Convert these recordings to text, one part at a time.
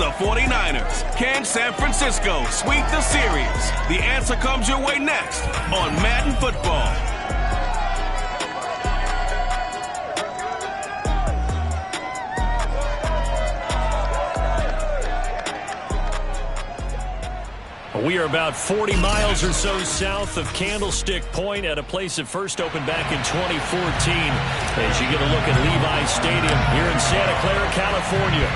the 49ers. Can San Francisco sweep the series? The answer comes your way next on Madden Football. We are about 40 miles or so south of Candlestick Point at a place that first opened back in 2014 as you get a look at Levi Stadium here in Santa Clara, California.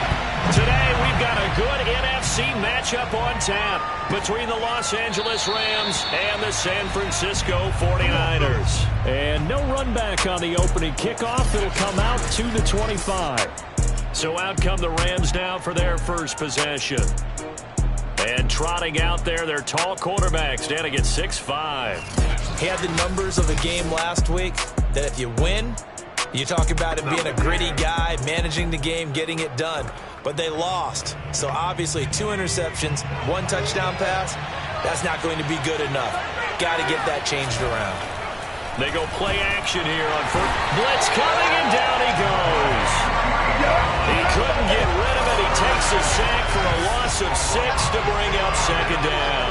Today we've got a good NFC matchup on tap between the Los Angeles Rams and the San Francisco 49ers. And no run back on the opening kickoff. It'll come out to the 25. So out come the Rams now for their first possession. And trotting out there, their tall quarterback standing at 6'5". He had the numbers of a game last week that if you win, you talk about him being a gritty guy, managing the game, getting it done. But they lost. So obviously 2 interceptions, 1 touchdown pass, that's not going to be good enough. Got to get that changed around. They go play action here on first. Blitz coming, and down he goes. He couldn't get rid of it. He takes a sack for a loss of 6 to bring up second down.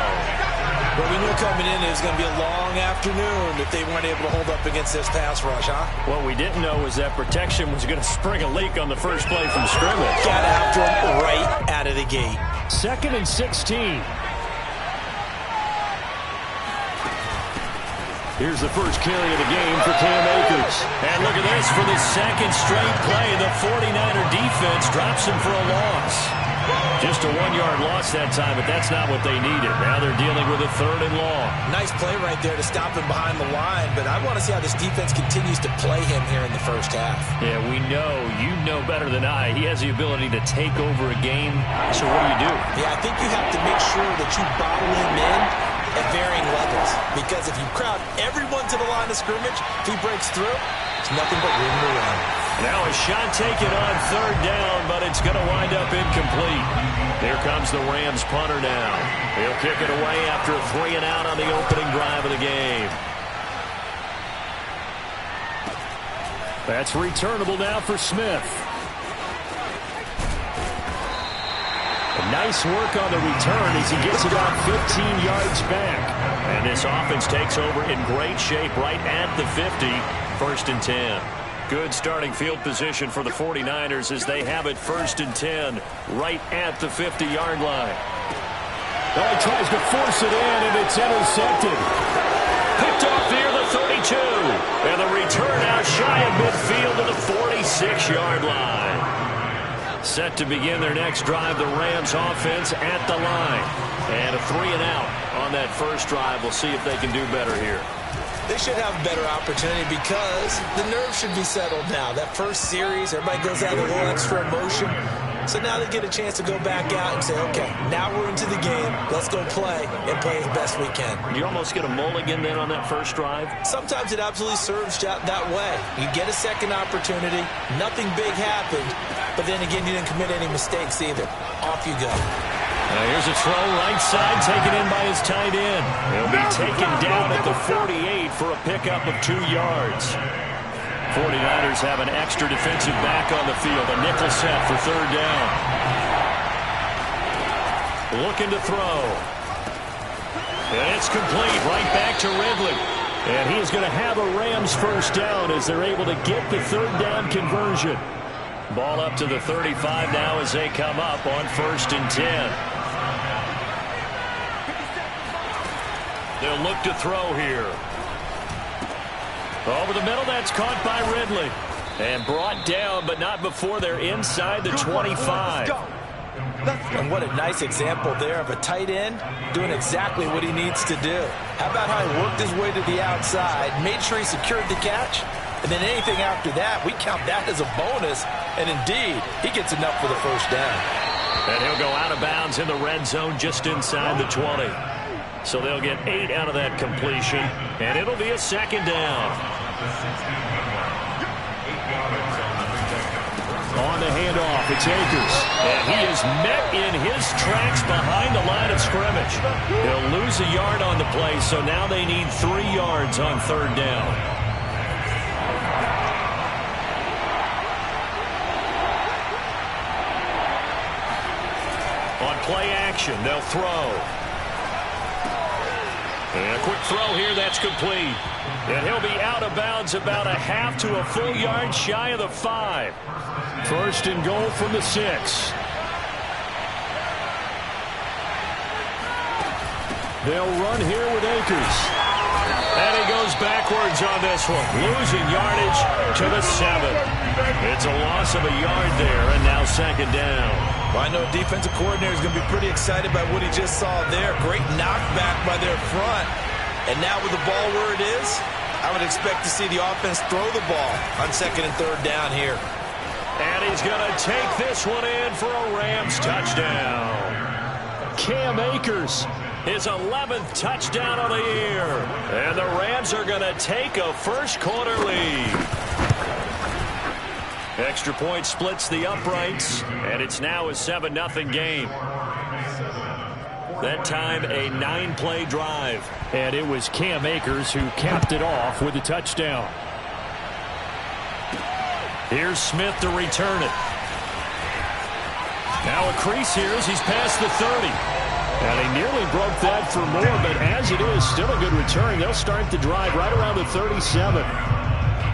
But we knew coming in it was going to be a long afternoon if they weren't able to hold up against this pass rush, huh? What we didn't know was that protection was going to spring a leak on the first play from scrimmage. Got after him right out of the gate. 2nd and 16. Here's the first carry of the game for Cam Akers. And look at this, for the second straight play, the 49er defense drops him for a loss. Just a 1-yard loss that time, but that's not what they needed. Now they're dealing with a 3rd and long. Nice play right there to stop him behind the line, but I want to see how this defense continues to play him here in the first half. Yeah, we know, you know better than I, he has the ability to take over a game. So what do? Yeah, I think you have to make sure that you bottle him in at varying levels, because if you crowd everyone to the line of scrimmage, if he breaks through, it's nothing but room to run. Now a shot taken on 3rd down, but it's going to wind up incomplete. Here comes the Rams punter now. He'll kick it away after a 3 and out on the opening drive of the game. That's returnable now for Smith. Nice work on the return as he gets about 15 yards back. And this offense takes over in great shape right at the 50. 1st and 10. Good starting field position for the 49ers as they have it 1st and 10 right at the 50-yard line. Well, he tries to force it in, and it's intercepted. Picked off near the 32. And the return out shy of midfield to the 46-yard line. Set to begin their next drive, the Rams offense at the line. And a 3 and out on that first drive. We'll see if they can do better here. They should have a better opportunity because the nerves should be settled now. That first series, everybody goes out with a little extra emotion. So now they get a chance to go back out and say, okay, now we're into the game. Let's go play and play as best we can. You almost get a mulligan then on that first drive? Sometimes it absolutely serves that way. You get a second opportunity. Nothing big happened. But then again, you didn't commit any mistakes either. Off you go. Now here's a throw right side taken in by his tight end. He'll be taken down at the 48 for a pickup of 2 yards. 49ers have an extra defensive back on the field. A nickel set for 3rd down. Looking to throw. And it's complete right back to Ridley. And he is going to have a Rams first down as they're able to get the 3rd down conversion. Ball up to the 35 now as they come up on 1st and 10. They'll look to throw here. Over the middle, that's caught by Ridley. And brought down, but not before they're inside the 25. And what a nice example there of a tight end doing exactly what he needs to do. How about how he worked his way to the outside, made sure he secured the catch, and then anything after that, we count that as a bonus. And indeed, he gets enough for the first down. And he'll go out of bounds in the red zone just inside the 20. So they'll get 8 out of that completion, and it'll be a 2nd down. On the handoff, it's Akers. And he is met in his tracks behind the line of scrimmage. He'll lose a yard on the play, so now they need 3 yards on 3rd down. play action. They'll throw. And a quick throw here. That's complete. And he'll be out of bounds about a half to a full yard shy of the 5. First and goal from the 6. They'll run here with Akers. And he goes backwards on this one, losing yardage to the 7. It's a loss of a yard there, and now second down. Well, I know defensive coordinator is going to be pretty excited by what he just saw there. Great knockback by their front. And now with the ball where it is, I would expect to see the offense throw the ball on second and third down here. And he's going to take this one in for a Rams touchdown. Cam Akers. His 11th touchdown of the year. And the Rams are going to take a first quarter lead. Extra point splits the uprights, and it's now a 7-0 game. That time a 9-play drive. And it was Cam Akers who capped it off with a touchdown. Here's Smith to return it. Now a crease here as he's past the 30. And he nearly broke that for more, but as it is, still a good return. They'll start the drive right around the 37.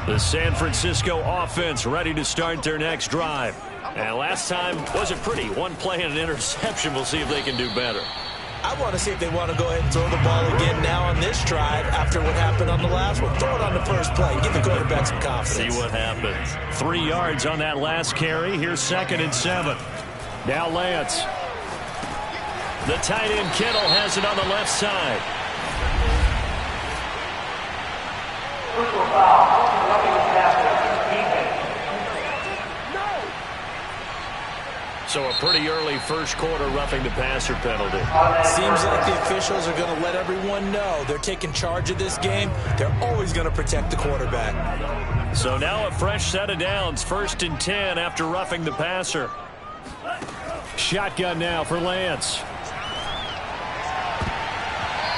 The San Francisco offense ready to start their next drive. And last time wasn't pretty. One play and an interception. We'll see if they can do better. I want to see if they want to go ahead and throw the ball again now on this drive after what happened on the last one. Throw it on the first play. Give the quarterback some confidence. See what happens. 3 yards on that last carry. Here's second and 7. Now Lance. The tight end Kittle has it on the left side. So a pretty early first quarter roughing the passer penalty. Seems like the officials are going to let everyone know they're taking charge of this game. They're always going to protect the quarterback. So now a fresh set of downs. First and 10 after roughing the passer. Shotgun now for Lance.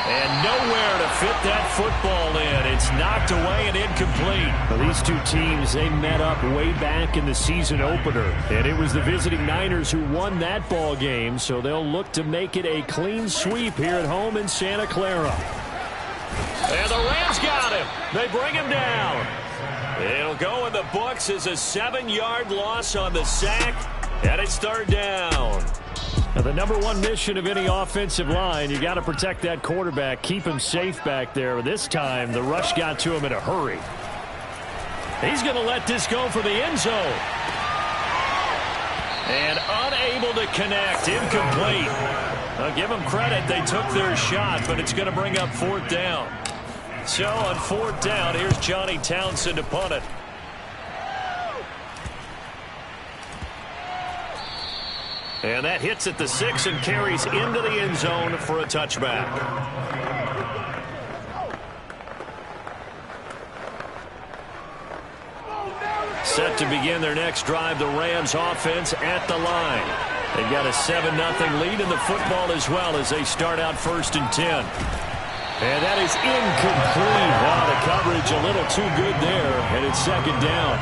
And nowhere to fit that football in. It's knocked away and incomplete. Well, these two teams, they met up way back in the season opener. And it was the visiting Niners who won that ball game. So they'll look to make it a clean sweep here at home in Santa Clara. And the Rams got him. They bring him down. It'll go in the books as a 7-yard loss on the sack. And it's third down. Now, the number one mission of any offensive line, you got to protect that quarterback, keep him safe back there. This time, the rush got to him in a hurry. He's going to let this go for the end zone. And unable to connect, incomplete. I'll give them credit, they took their shot, but it's going to bring up fourth down. So on fourth down, here's Johnny Townsend to punt it. And that hits at the 6 and carries into the end zone for a touchback. Set to begin their next drive, the Rams offense at the line. They've got a 7-0 lead in the football as well as they start out first and 10. And that is incomplete. Wow, the coverage a little too good there, and it's second down.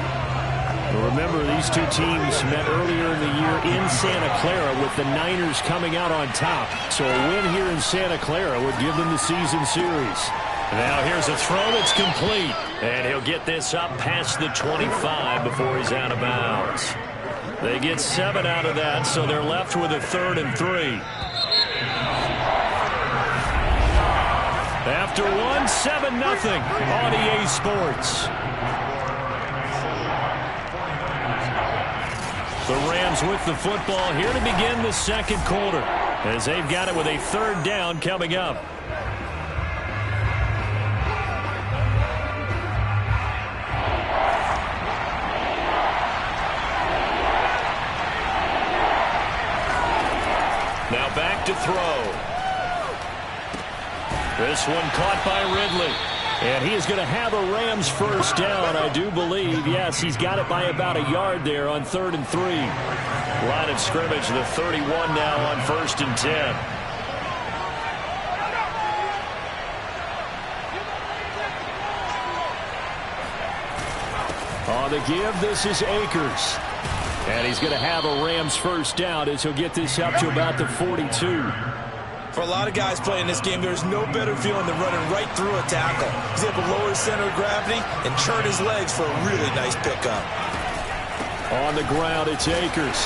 Remember, these two teams met earlier in the year in Santa Clara with the Niners coming out on top. So a win here in Santa Clara would give them the season series. Now here's a throw that's complete. And he'll get this up past the 25 before he's out of bounds. They get 7 out of that, so they're left with a 3rd and 3. After one, 7-0 on EA Sports. The Rams with the football here to begin the second quarter as they've got it with a 3rd down coming up. Now back to throw. This one caught by Ridley. And he is going to have a Rams first down, I do believe. Yes, he's got it by about a yard there on 3rd and 3. Line of scrimmage, the 31 now on 1st and 10. On the give, this is Akers. And he's going to have a Rams first down as he'll get this up to about the 42. For a lot of guys playing this game, there's no better feeling than running right through a tackle. He's able to lower his center of gravity and churn his legs for a really nice pickup. On the ground, it's Akers.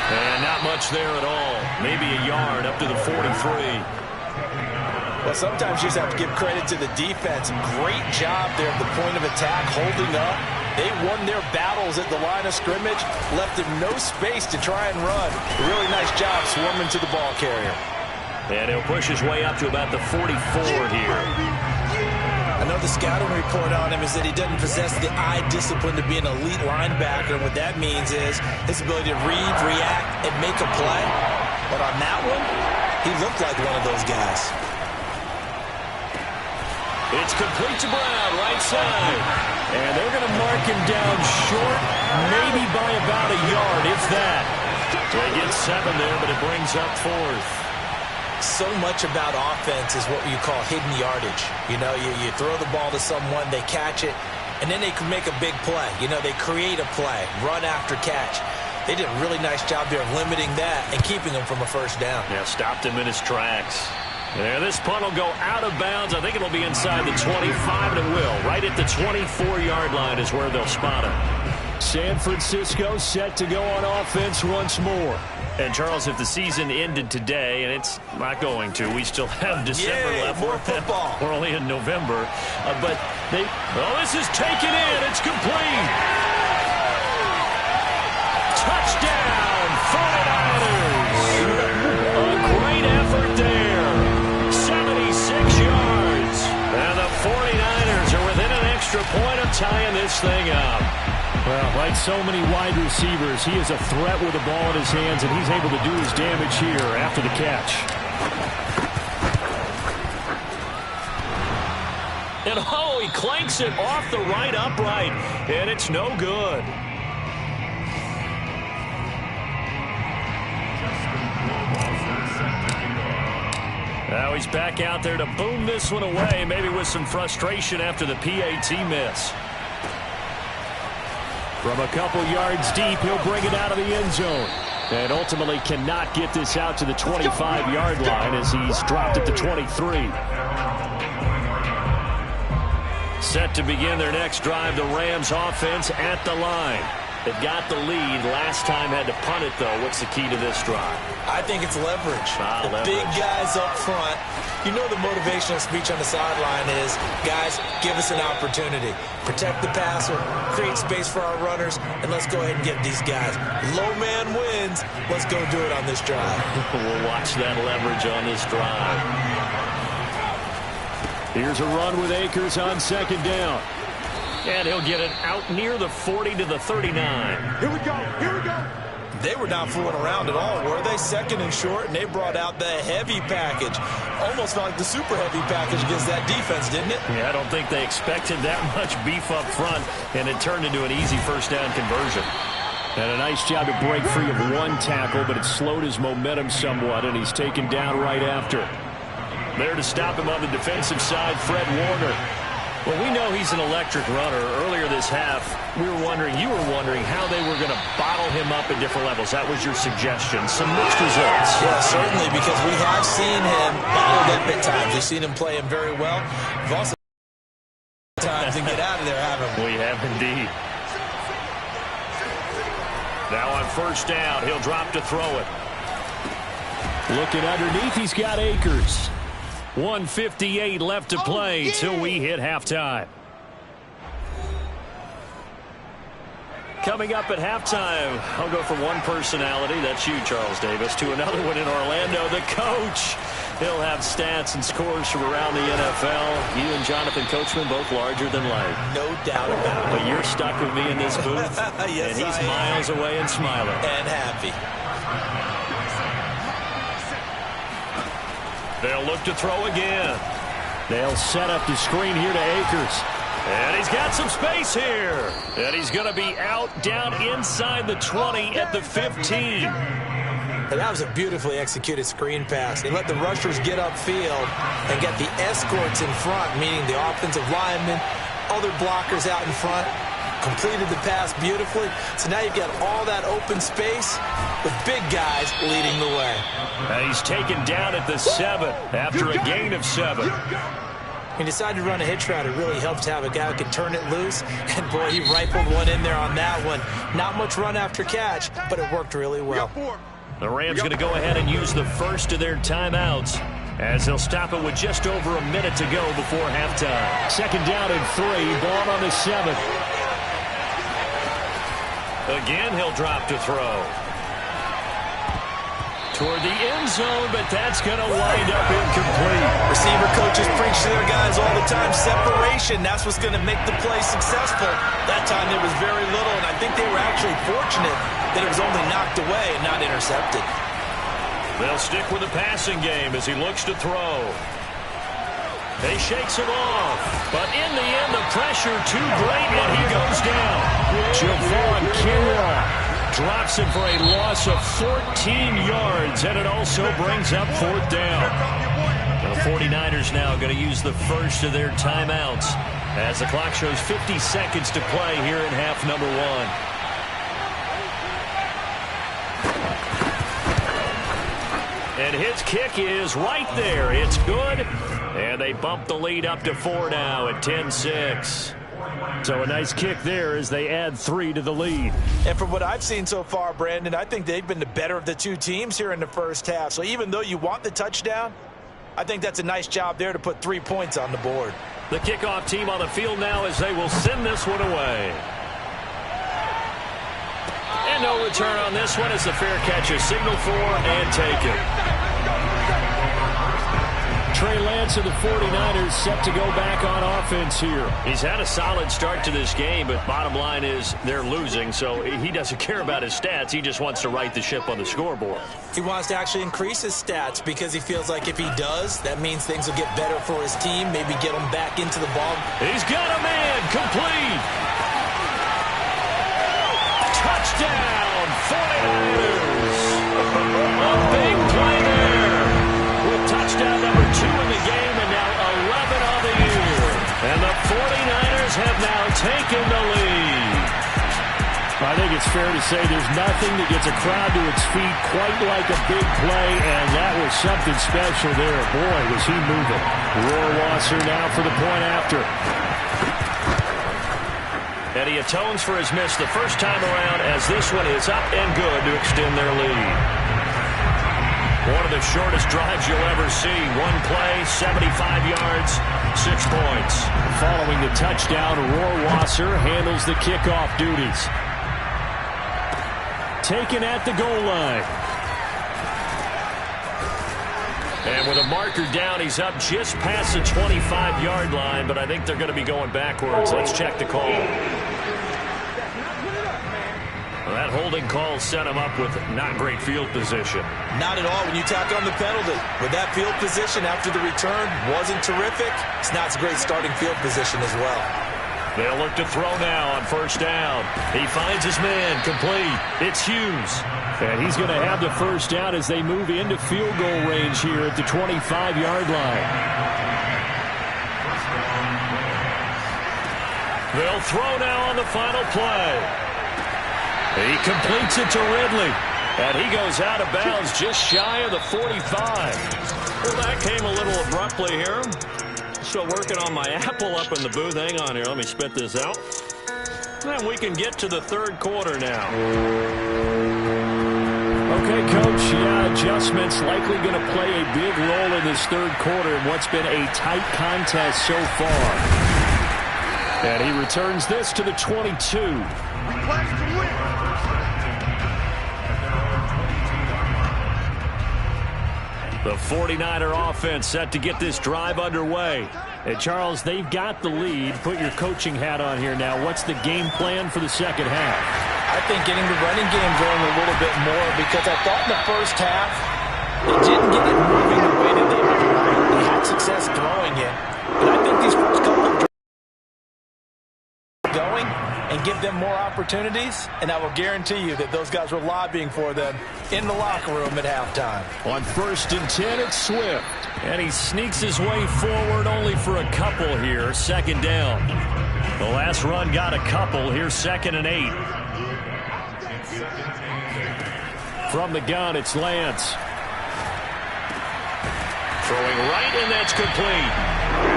And not much there at all. Maybe a yard up to the 43. Well, sometimes you just have to give credit to the defense. Great job there at the point of attack, holding up. They won their battles at the line of scrimmage, left him no space to try and run. A really nice job swarming to the ball carrier. And he'll push his way up to about the 44 here. I know the scouting report on him is that he doesn't possess the eye discipline to be an elite linebacker. And what that means is his ability to read, react, and make a play. But on that one, he looked like one of those guys. It's complete to Brown, right side. And they're going to mark him down short, maybe by about a yard, if that. They get 7 there, but it brings up 4th. So much about offense is what you call hidden yardage. You know, you throw the ball to someone, they catch it, and then they can make a big play. You know, they create a play, run after catch. They did a really nice job there limiting that and keeping him from a first down. Yeah, stopped him in his tracks. Yeah, this punt will go out of bounds. I think it'll be inside the 25, and it will. Right at the 24-yard line is where they'll spot him. San Francisco set to go on offense once more. And, Charles, if the season ended today, and it's not going to, we still have December left. More football. We're only in November. But they... Oh, this is taken in. It's complete. Touchdown, 49ers. A great effort there. 76 yards. And the 49ers are within an extra point of tying this thing up. Well, like so many wide receivers, he is a threat with the ball in his hands, and he's able to do his damage here after the catch. And, oh, he clanks it off the right upright, and it's no good. Now he's back out there to boom this one away, maybe with some frustration after the PAT miss. From a couple yards deep, he'll bring it out of the end zone. And ultimately cannot get this out to the 25-yard line as he's dropped at the 23. Set to begin their next drive, the Rams offense at the line. They've got the lead. Last time had to punt it, though. What's the key to this drive? I think it's leverage. Leverage. Big guys up front. You know the motivational speech on the sideline is, guys, give us an opportunity. Protect the passer, create space for our runners, and let's go ahead and get these guys. Low man wins. Let's go do it on this drive. We'll watch that leverage on this drive. Here's a run with Akers on second down. And he'll get it out near the 40 to the 39. Here we go. Here we go. They were not fooling around at all, were they? Second and short, and they brought out the heavy package. Almost felt like the super heavy package against that defense, didn't it? Yeah, I don't think they expected that much beef up front, and it turned into an easy first down conversion. And a nice job to break free of one tackle, but it slowed his momentum somewhat, and he's taken down right after. There to stop him on the defensive side, Fred Warner. Well, we know he's an electric runner. Earlier this half, you were wondering how they were going to bottle him up at different levels. That was your suggestion. Some mixed results. Yeah, certainly, because we have seen him bottled up at times. We've seen him play him very well. We've also seen times to get out of there, haven't we? We have indeed. Now on first down, he'll drop to throw it. Looking underneath, he's got Akers. 1:58 left to play till we hit halftime. Coming up at halftime, I'll go from one personality, that's you, Charles Davis, to another one in Orlando, the coach. He'll have stats and scores from around the NFL. You and Jonathan Coachman, both larger than life. No doubt about it. But you're stuck with me in this booth, yes, and he's miles away and smiling. And happy. They'll look to throw again. They'll set up the screen here to Akers. And he's got some space here. And he's going to be out down inside the 20 at the 15. And that was a beautifully executed screen pass. They let the rushers get upfield and get the escorts in front, meaning the offensive linemen, other blockers out in front. completed the pass beautifully. So now you've got all that open space with big guys leading the way. And he's taken down at the 7 after a gain of 7. He decided to run a hitch route. It really helps to have a guy who can turn it loose. And, boy, he rifled one in there on that one. Not much run after catch, but it worked really well. The Rams going to go ahead and use the first of their timeouts as they'll stop it with just over a minute to go before halftime. Second down and 3, ball on the 7. Again, he'll drop to throw. Toward the end zone, but that's going to wind up incomplete. Receiver coaches preach to their guys all the time. Separation, that's what's going to make the play successful. That time there was very little, and I think they were actually fortunate that it was only knocked away and not intercepted. They'll stick with the passing game as he looks to throw. He shakes him off, but in the end, the pressure too great, and he goes down. Javon Kinlaw drops him for a loss of 14 yards, and it also brings up 4th down. The 49ers now going to use the first of their timeouts as the clock shows 50 seconds to play here in half number 1. And his kick is right there. It's good. And they bump the lead up to 4 now at 10-6. So a nice kick there as they add 3 to the lead. And from what I've seen so far, Brandon, I think they've been the better of the two teams here in the first half. So even though you want the touchdown, I think that's a nice job there to put 3 points on the board. The kickoff team on the field now as they will send this one away. And no return on this one as the fair catch is signaled for and taken. Trey Lance of the 49ers set to go back on offense here. He's had a solid start to this game, but bottom line is they're losing, so he doesn't care about his stats. He just wants to right the ship on the scoreboard. He wants to actually increase his stats because he feels like if he does, that means things will get better for his team, maybe get him back into the ball. He's got a man, complete. Touchdown, 49ers. A big play there with touchdown number 2 in the game and now 11 on the year. And the 49ers have now taken the lead. I think it's fair to say there's nothing that gets a crowd to its feet quite like a big play, and that was something special there. Boy, was he moving. Rohrwasser now for the point after. And he atones for his miss the first time around as this one is up and good to extend their lead. One of the shortest drives you'll ever see. One play, 75 yards, 6 points. Following the touchdown, Rohrwasser handles the kickoff duties. Taken at the goal line. And with a marker down, he's up just past the 25-yard line, but I think they're going to be going backwards. Let's check the call. Well, that holding call set him up with not great field position. Not at all when you tack on the penalty. With that field position after the return wasn't terrific, it's not a great starting field position as well. They'll look to throw now on first down. He finds his man, complete. It's Hughes. And he's going to have the first down as they move into field goal range here at the 25-yard line. They'll throw now on the final play. He completes it to Ridley. And he goes out of bounds just shy of the 45. Well, that came a little abruptly here. Still working on my apple up in the booth. Hang on here. Let me spit this out. And we can get to the third quarter now. Okay, Coach. Yeah, adjustments likely going to play a big role in this third quarter in what's been a tight contest so far. And he returns this to the 22. The 49er offense set to get this drive underway. And, Charles, they've got the lead. Put your coaching hat on here now. What's the game plan for the second half? I think getting the running game going a little bit more because I thought in the first half they didn't get it moving the way that they would like. They had success throwing it. But I think these first couple of drives going and give them more opportunities, and I will guarantee you that those guys were lobbying for them in the locker room at halftime. On 1st and 10, it's Swift. And he sneaks his way forward only for a couple here. Second down. The last run got a couple. Here's 2nd and 8. From the gun, it's Lance. Throwing right, and that's complete.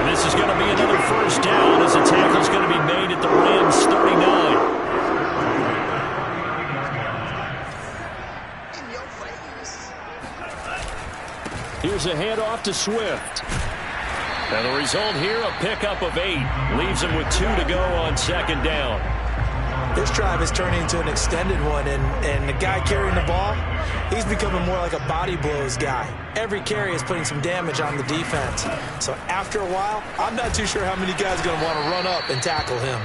And this is going to be another first down as the tackle's going to be made at the Rams' 39. Here's a handoff to Swift. And the result here, a pickup of 8. Leaves him with 2 to go on 2nd down. This drive is turning into an extended one, and the guy carrying the ball, he's becoming more like a body blows guy. Every carry is putting some damage on the defense. So after a while, I'm not too sure how many guys are going to want to run up and tackle him.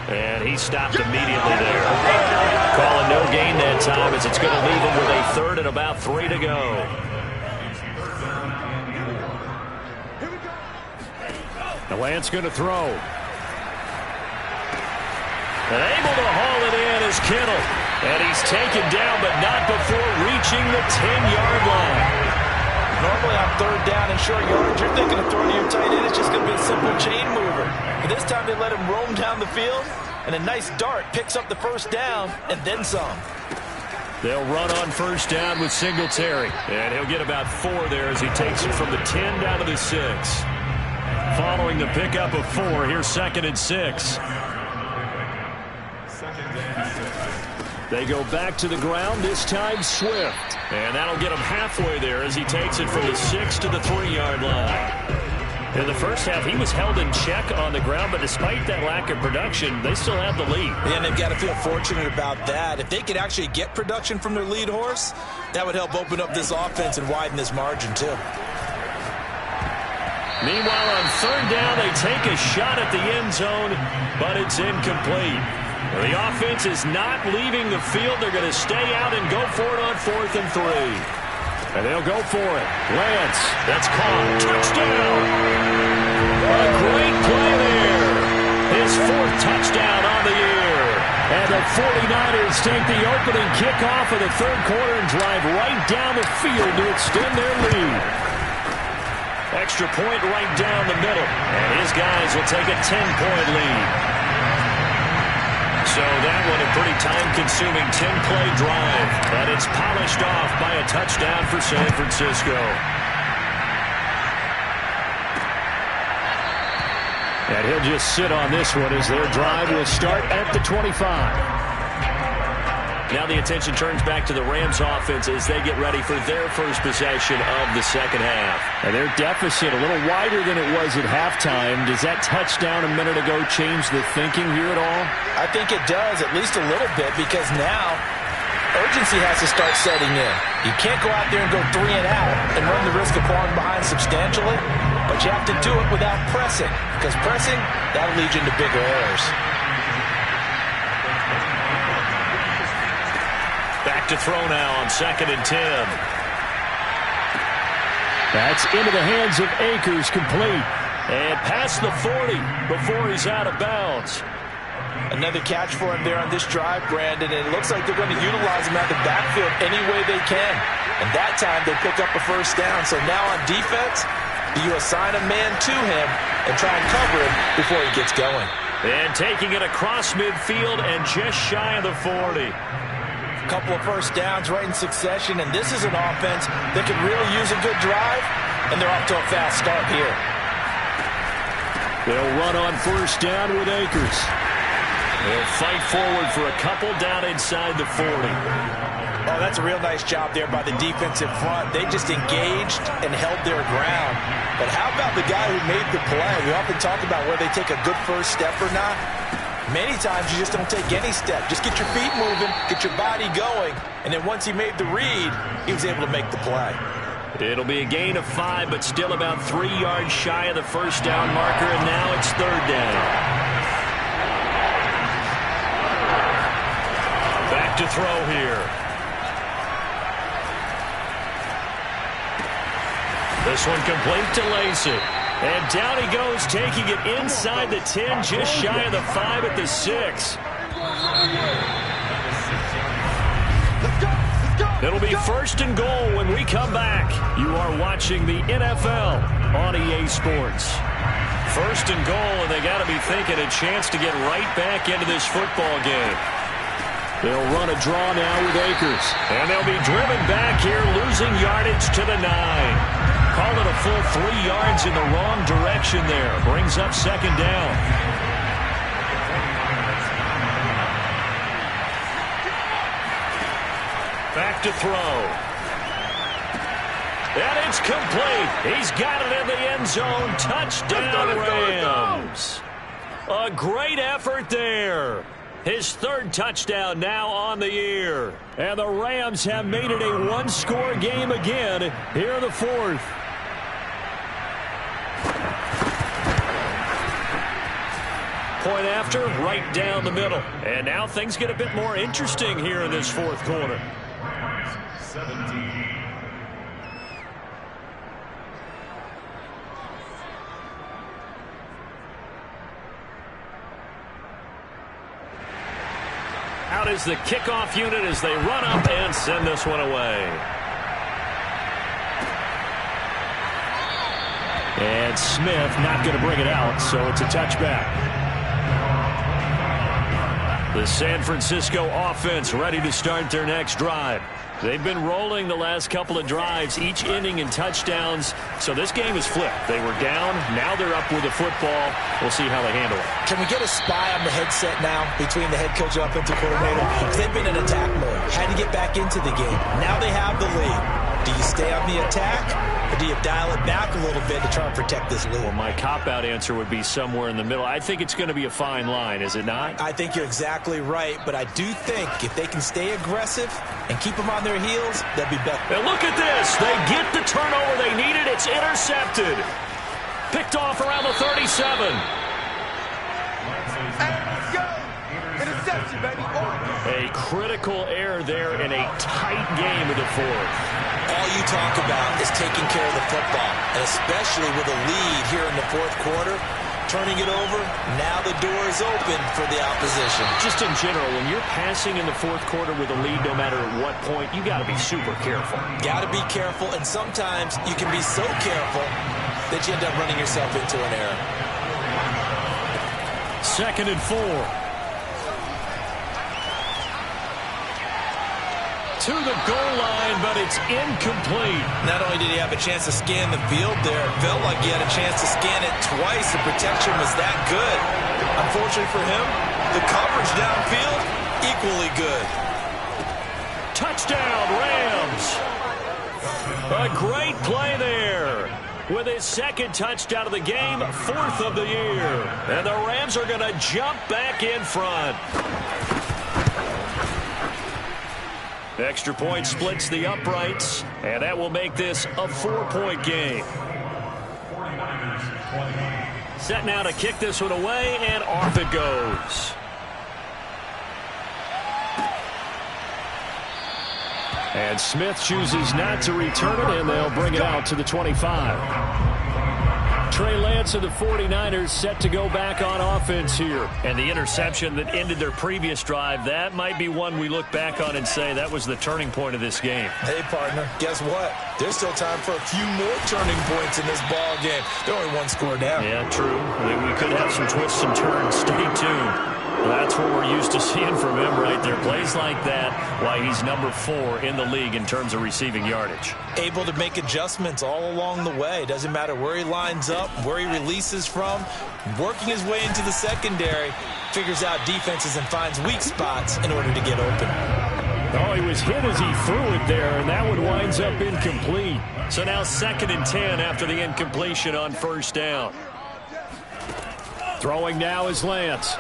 And he stopped immediately there. Calling no gain that time as it's going to leave him with a 3rd and about 3 to go. The Lance going to throw. And able to haul it in is Kittle. And he's taken down, but not before reaching the 10-yard line. Normally on 3rd down and short yardage, you're thinking of throwing to your tight end. It's just going to be a simple chain mover. But this time they let him roam down the field, and a nice dart picks up the 1st down and then some. They'll run on 1st down with Singletary. And he'll get about 4 there as he takes it from the 10 down to the 6. Following the pickup of 4, here's 2nd and 6. They go back to the ground, this time Swift. And that'll get him halfway there as he takes it from the 6 to the 3-yard line. In the first half, he was held in check on the ground, but despite that lack of production, they still have the lead. Yeah, and they've got to feel fortunate about that. If they could actually get production from their lead horse, that would help open up this offense and widen this margin, too. Meanwhile, on 3rd down, they take a shot at the end zone, but it's incomplete. The offense is not leaving the field. They're going to stay out and go for it on 4th and 3. And they'll go for it. Lance, that's caught. Touchdown! A great play there. His 4th touchdown on the year. And the 49ers take the opening kickoff of the 3rd quarter and drive right down the field to extend their lead. Extra point right down the middle. And his guys will take a 10-point lead. So that one a pretty time-consuming 10-play drive. And it's polished off by a touchdown for San Francisco. And he'll just sit on this one as their drive will start at the 25. Now the attention turns back to the Rams offense as they get ready for their first possession of the 2nd half. And their deficit a little wider than it was at halftime. Does that touchdown a minute ago change the thinking here at all? I think it does, at least a little bit, because now urgency has to start setting in. You can't go out there and go 3 and out and run the risk of falling behind substantially, but you have to do it without pressing, because pressing, that'll lead you into bigger errors. Back to throw now on 2nd and 10. That's into the hands of Akers, complete. And past the 40 before he's out of bounds. Another catch for him there on this drive, Brandon, and it looks like they're going to utilize him out the backfield any way they can. And that time they pick up a 1st down. So now on defense, you assign a man to him and try and cover him before he gets going. And taking it across midfield and just shy of the 40. A couple of 1st downs right in succession, and this is an offense that could really use a good drive, and they're off to a fast start here. They'll run on 1st down with Akers. They'll fight forward for a couple down inside the 40. Oh, that's a real nice job there by the defensive front. They just engaged and held their ground. But how about the guy who made the play? We often talk about whether they take a good first step or not. Many times you just don't take any step. Just get your feet moving, get your body going, and then once he made the read, he was able to make the play. It'll be a gain of 5, but still about 3 yards shy of the 1st down marker, and now it's 3rd down. Back to throw here. This one complete to Lacy. And down he goes, taking it inside the 10, just shy of the 5 at the 6. It'll be 1st and goal when we come back. You are watching the NFL on EA Sports. First and goal, and they got to be thinking a chance to get right back into this football game. They'll run a draw now with Akers. And they'll be driven back here, losing yardage to the 9. Call it a full 3 yards in the wrong direction there. Brings up second down. Back to throw. And it's complete. He's got it in the end zone. Touchdown, Rams. A great effort there. His 3rd touchdown now on the year. And the Rams have made it a one-score game again here in the 4th. Point after, right down the middle. And now things get a bit more interesting here in this 4th quarter. 17. Out is the kickoff unit as they run up and send this one away. And Smith not going to bring it out, so it's a touchback. The San Francisco offense ready to start their next drive. They've been rolling the last couple of drives, each inning in touchdowns, so this game is flipped. They were down, now they're up with the football. We'll see how they handle it. Can we get a spy on the headset now between the head coach and offensive coordinator? Because they've been in attack mode, had to get back into the game. Now they have the lead. Do you stay on the attack, or do you dial it back a little bit to try and protect this lead? Well, my cop-out answer would be somewhere in the middle. I think it's going to be a fine line, is it not? I think you're exactly right, but I do think if they can stay aggressive and keep them on their heels, they'll be better. And look at this. They get the turnover they needed. It's intercepted. Picked off around the 37. Let's go. Interception, baby. A critical error there in a tight game of the 4th. All you talk about is taking care of the football, and especially with a lead here in the 4th quarter, turning it over, now the door is open for the opposition. Just in general, when you're passing in the 4th quarter with a lead, no matter at what point, you got to be super careful. Got to be careful, and sometimes you can be so careful that you end up running yourself into an error. 2nd and 4. To the goal line, but it's incomplete. Not only did he have a chance to scan the field there, it felt like he had a chance to scan it twice. The protection was that good. Unfortunately for him, the coverage downfield, equally good. Touchdown, Rams. A great play there. With his 2nd touchdown of the game, 4th of the year. And the Rams are going to jump back in front. Extra point splits the uprights, and that will make this a 4-point game. Set now to kick this one away, and off it goes. And Smith chooses not to return it, and they'll bring it out to the 25. Trey Lance of the 49ers set to go back on offense here. And the interception that ended their previous drive, that might be one we look back on and say that was the turning point of this game. Hey, partner, guess what? There's still time for a few more turning points in this ball game. They're only 1 score down. Yeah, true. We could have some twists and turns. Stay tuned. That's what we're used to seeing from him right there. Plays like that, why he's number 4 in the league in terms of receiving yardage. Able to make adjustments all along the way. Doesn't matter where he lines up, where he releases from. Working his way into the secondary, figures out defenses and finds weak spots in order to get open. Oh, he was hit as he threw it there, and that one winds up incomplete. So now 2nd and 10 after the incompletion on 1st down. Throwing now is Lance.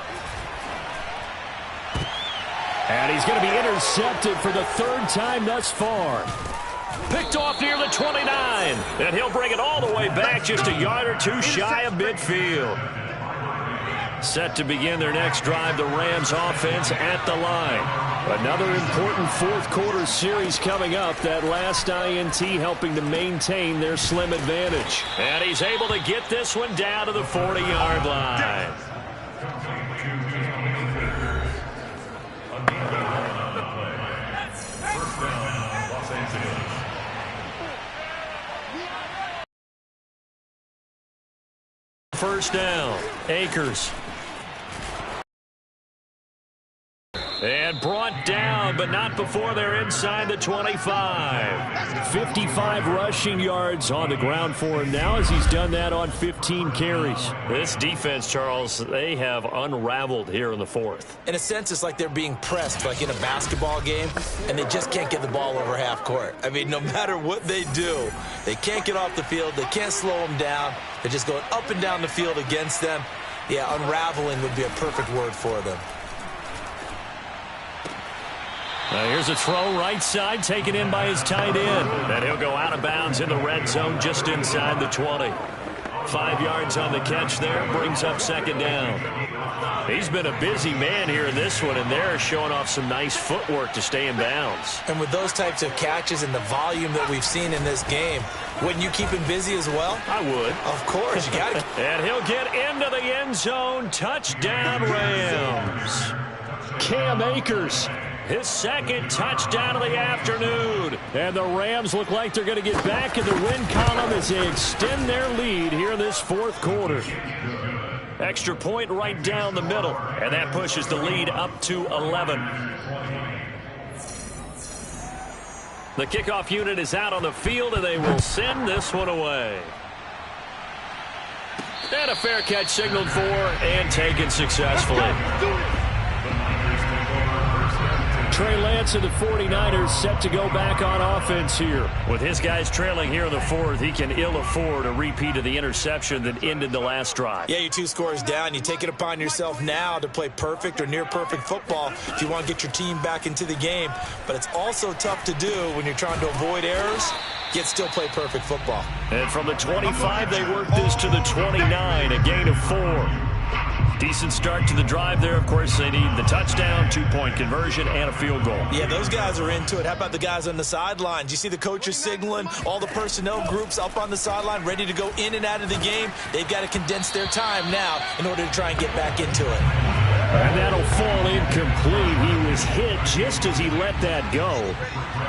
And he's going to be intercepted for the 3rd time thus far. Picked off near the 29. And he'll bring it all the way back just a yard or 2 shy of midfield. Set to begin their next drive, the Rams offense at the line. Another important 4th quarter series coming up. That last INT helping to maintain their slim advantage. And he's able to get this one down to the 40-yard line. first down. Akers. And brought down, but not before they're inside the 25. 55 rushing yards on the ground for him now as he's done that on 15 carries. This defense, Charles, they have unraveled here in the fourth. In a sense, it's like they're being pressed like in a basketball game, and they just can't get the ball over half court. I mean, no matter what they do, they can't get off the field. They can't slow them down. They're just going up and down the field against them. Yeah, unraveling would be a perfect word for them. Here's a throw right side taken in by his tight end. And he'll go out of bounds in the red zone just inside the 20. 5 yards on the catch there, brings up second down. He's been a busy man here in this one, and they're showing off some nice footwork to stay in bounds. And with those types of catches and the volume that we've seen in this game, wouldn't you keep him busy as well? I would. Of course, you got to. And he'll get into the end zone. Touchdown, Rams. Cam Akers. His second touchdown of the afternoon. And the Rams look like they're going to get back in the win column as they extend their lead here in this fourth quarter. Extra point right down the middle. And that pushes the lead up to 11. The kickoff unit is out on the field, and they will send this one away. And a fair catch signaled for and taken successfully. Trey Lance of the 49ers set to go back on offense here. With his guys trailing here in the fourth, he can ill afford a repeat of the interception that ended the last drive. Yeah, you're 2 scores down. You take it upon yourself now to play perfect or near perfect football if you want to get your team back into the game. But it's also tough to do when you're trying to avoid errors, yet still play perfect football. And from the 25, they work this to the 29, a gain of 4. Decent start to the drive there. Of course, they need the touchdown, 2-point conversion, and a field goal. Yeah, those guys are into it. How about the guys on the sidelines? You see the coaches signaling, all the personnel groups up on the sideline ready to go in and out of the game. They've got to condense their time now in order to try and get back into it. And that'll fall incomplete. He was hit just as he let that go.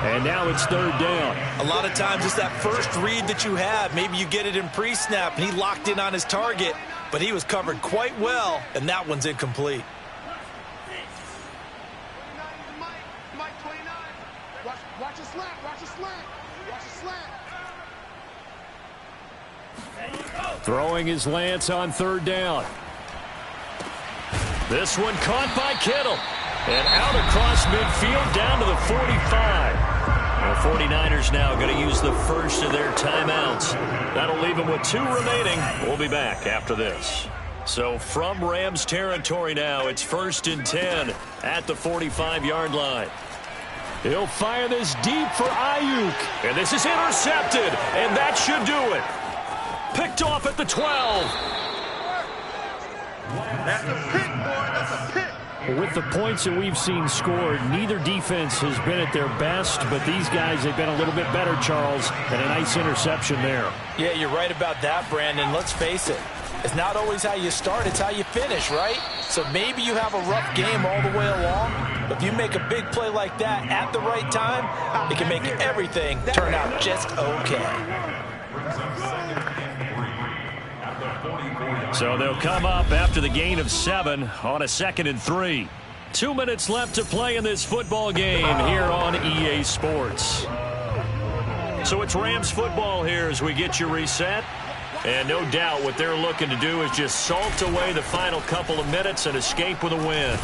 And now it's third down. A lot of times it's that first read that you have. Maybe you get it in pre-snap, and he locked in on his target, but he was covered quite well, and that one's incomplete. Watch a slant, watch a slant, watch a slant. Throwing his Lance on third down. This one caught by Kittle. And out across midfield down to the 45. The 49ers now going to use the first of their timeouts. That'll leave them with 2 remaining. We'll be back after this. So from Rams territory now, it's 1st and 10 at the 45-yard line. He'll fire this deep for Ayuk. And this is intercepted, and that should do it. Picked off at the 12. That's a pick, boy, that's a pick. With the points that we've seen scored, neither defense has been at their best, but these guys have been a little bit better, Charles, and a nice interception there. Yeah, you're right about that, Brandon. Let's face it. It's not always how you start, it's how you finish, right? So maybe you have a rough game all the way along, but if you make a big play like that at the right time, it can make everything turn out just okay. So they'll come up after the gain of 7 on a 2nd and 3. 2 minutes left to play in this football game here on EA Sports. So it's Rams football here as we get you reset. And no doubt what they're looking to do is just salt away the final couple of minutes and escape with a win.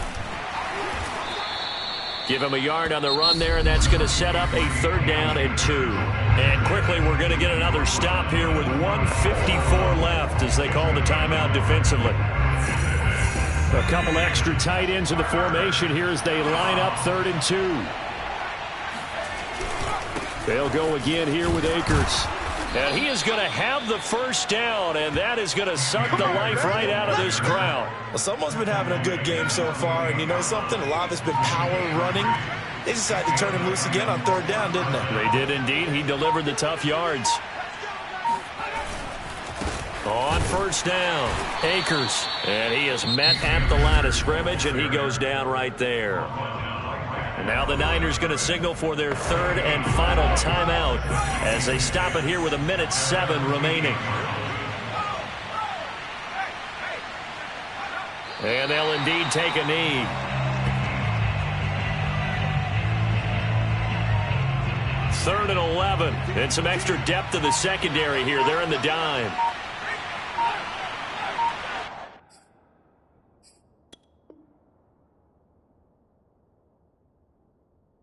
Give him a yard on the run there, and that's going to set up a 3rd down and 2. And quickly, we're going to get another stop here with 1:54 left as they call the timeout defensively. A couple extra tight ends in the formation here as they line up 3rd and 2. They'll go again here with Akers. And he is going to have the first down, and that is going to suck the life right out of this crowd. Well, someone's been having a good game so far, and you know something? A lot of it's been power running. They decided to turn him loose again on 3rd down, didn't they? They did indeed. He delivered the tough yards. On 1st down, Akers. And he is met at the line of scrimmage, and he goes down right there. And now the Niners going to signal for their 3rd and final timeout as they stop it here with 1:07 remaining. And they'll indeed take a knee. Third and 11. And some extra depth in the secondary here. They're in the dime.